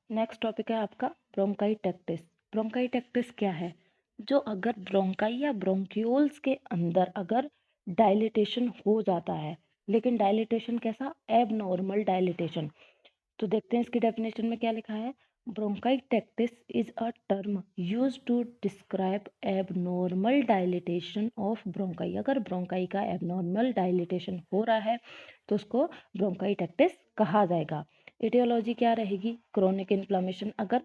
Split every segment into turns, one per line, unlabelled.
Next topic है आपका ब्रोंकाइटेक्टिस। ब्रोंकाइटेक्टिस क्या है? जो अगर ब्रोंकाई या ब्रोंक्यूल्स के अंदर अगर डायलिटेशन हो जाता है, लेकिन डायलिटेशन कैसा? Abnormal dilatation. तो देखते हैं इसकी डेफिनेशन में क्या लिखा है। Bronchiectasis is a term used to describe abnormal dilatation of bronchi. अगर ब्रोंकाई का एबनॉर्मल डायलिटेशन हो रहा है तो उसको ब्रोंकाइटेक्टिस कहा जाएगा। एटियोलॉजी क्या रहेगी? Chronic inflammation. अगर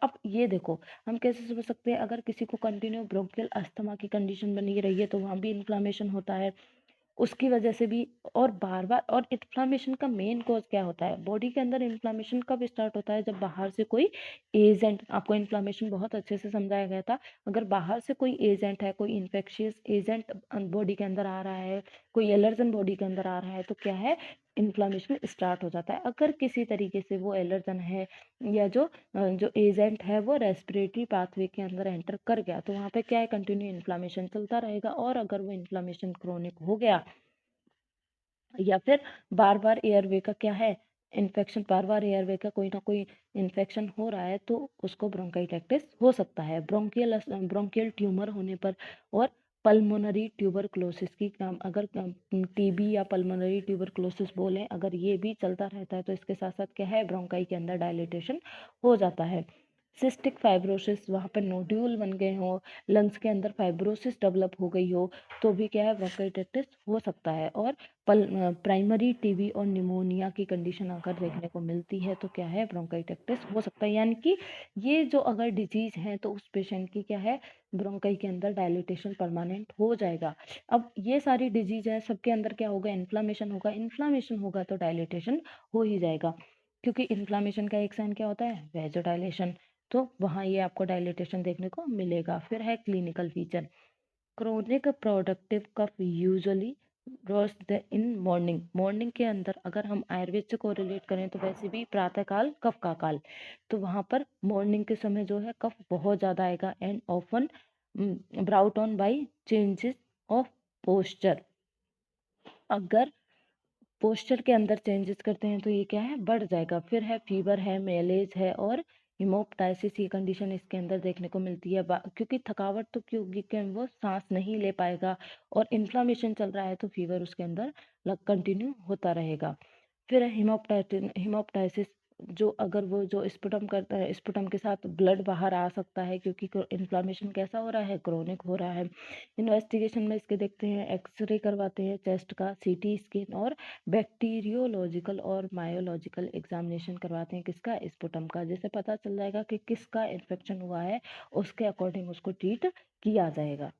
अब ये देखो, हम कैसे समझ सकते हैं? अगर किसी को कंटिन्यू ब्रोंकियल अस्थमा की कंडीशन बनी रही है तो वहाँ भी इन्फ्लामेशन होता है उसकी वजह से भी। और बार बार, और इन्फ्लामेशन का मेन कॉज क्या होता है? बॉडी के अंदर इन्फ्लामेशन कब स्टार्ट होता है? जब बाहर से कोई एजेंट, आपको इन्फ्लामेशन बहुत अच्छे से समझाया गया था, अगर बाहर से कोई एजेंट है, कोई इन्फेक्शियस एजेंट बॉडी के अंदर आ रहा है, कोई एलर्जन बॉडी के अंदर आ रहा है, तो क्या है? इन्फ्लामेशन स्टार्ट हो जाता है। अगर किसी तरीके से वो एलर्जन है या जो एजेंट है वो रेस्पिरेटरी पाथवे के अंदर एंटर कर गया तो वहाँ पे क्या है? कंटिन्यू इन्फ्लामेशन चलता रहेगा। और अगर वो इन्फ्लामेशन क्रोनिक हो गया या फिर बार बार एयरवे का क्या है? इन्फेक्शन, बार बार एयरवे का कोई ना कोई इन्फेक्शन हो रहा है तो उसको ब्रोंकाइटिस हो सकता है। ब्रोंकियल ट्यूमर होने पर और पल्मोनरी ट्यूबरक्लोसिस की अगर टीबी या पल्मोनरी ट्यूबरक्लोसिस बोलें, अगर ये भी चलता रहता है तो इसके साथ साथ क्या है? ब्रोंकाई के अंदर डायलिटेशन हो जाता है। सिस्टिक फाइब्रोसिस, वहाँ पर नोड्यूल बन गए हो, लंग्स के अंदर फाइब्रोसिस डेवलप हो गई हो तो भी क्या है? ब्रोंकाइटिस हो सकता है। और प्राइमरी टीबी और निमोनिया की कंडीशन अगर देखने को मिलती है तो क्या है? ब्रोंकाइटिस हो सकता है। यानी कि ये जो अगर डिजीज है तो उस पेशेंट की क्या है? ब्रोंकाई के अंदर डायलिटेशन परमानेंट हो जाएगा। अब ये सारी डिजीज है, सबके अंदर क्या होगा? इन्फ्लामेशन होगा। इन्फ्लामेशन होगा तो डायलिटेशन हो ही जाएगा, क्योंकि इन्फ्लामेशन का एक साइन क्या होता है? वेजोडाइलेशन। तो वहाँ ये आपको डायलिटेशन देखने को मिलेगा। फिर है clinical feature. Chronic productive cough usually worst in morning. Morning के अंदर अगर हम आयुर्वेद से कोरिलेट करें तो वैसे भी प्रातः काल कफ का काल, तो वहाँ पर मॉर्निंग के समय जो है कफ बहुत ज़्यादा आएगा। And often brought on by changes of posture. अगर पोस्चर के अंदर चेंजेस करते हैं तो ये क्या है? बढ़ जाएगा। फिर है फीवर है, मेलेज है और हिमोप्टाइसिस। ये कंडीशन इसके अंदर देखने को मिलती है क्योंकि थकावट तो क्योंकि वो सांस नहीं ले पाएगा और इन्फ्लामेशन चल रहा है तो फीवर उसके अंदर कंटिन्यू होता रहेगा। फिर है हिमोप्टाइसिस। जो अगर वो जो स्पुटम करता है, स्पुटम के साथ ब्लड बाहर आ सकता है क्योंकि इन्फ्लामेशन कैसा हो रहा है? क्रोनिक हो रहा है। इन्वेस्टिगेशन में इसके देखते हैं, एक्सरे करवाते हैं चेस्ट का, सीटी स्कैन और बैक्टीरियोलॉजिकल और मायोलॉजिकल एग्जामिनेशन करवाते हैं। किसका? स्पुटम का। जिससे पता चल जाएगा कि किसका इन्फेक्शन हुआ है, उसके अकॉर्डिंग उसको ट्रीट किया जाएगा।